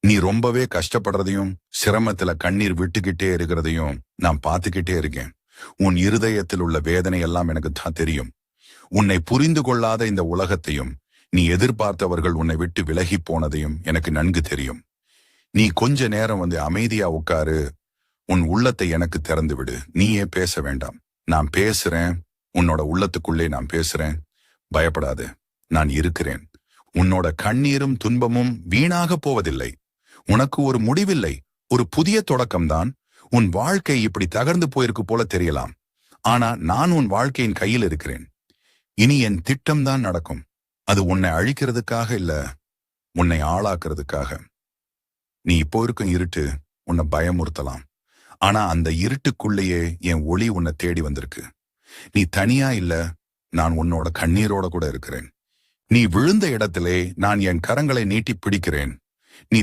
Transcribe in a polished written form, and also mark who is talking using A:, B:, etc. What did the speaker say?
A: நீ ரொம்பவே கஷ்டப்படுறதையும் சிரமத்துல கண்ணீர் விட்டுக்கிட்டே இருக்கிறதையும் நான் பார்த்துக்கிட்டே இருக்கேன். உன் இருதயத்தில் உள்ள வேதனை எல்லாம் எனக்கு தான் தெரியும். உன்னை புரிந்து கொள்ளாத இந்த உலகத்தையும் நீ எதிர்பார்த்தவர்கள் உன்னை விட்டு விலகி போனதையும் எனக்கு நன்கு தெரியும். நீ கொஞ்ச நேரம் அமைதியா உட்காரு. உன் உள்ளத்தை எனக்கு திறந்து விடு. நீயே பேச வேண்டாம். நான் பேசுறேன். உன்னோட உள்ளத்துக்குள்ளே நான் பேசுறேன். பயப்படாது. நான் இருக்கிறேன். உன்னோட கண்ணீரும் துன்பமும் வீணாக போவதில்லை. உனக்கு ஒரு முடிவில்லை, ஒரு புதிய தொடக்கம்தான். உன் வாழ்க்கை இப்படி தகர்ந்து போயிருக்கு போல தெரியலாம். ஆனா நான் உன் வாழ்க்கையின் கையில் இருக்கிறேன். இனி என் திட்டம் தான் நடக்கும். அது உன்னை அழிக்கிறதுக்காக இல்ல, உன்னை ஆளாக்குறதுக்காக. நீ இப்போ இருக்கும் இருட்டு உன்னை பயமுறுத்தலாம். ஆனா அந்த இருட்டுக்குள்ளேயே என் ஒளி உன்னை தேடி வந்திருக்கு. நீ தனியா இல்ல, நான் உன்னோட கண்ணீரோட கூட இருக்கிறேன். நீ விழுந்த இடத்திலே நான் என் கரங்களை நீட்டி பிடிக்கிறேன். நீ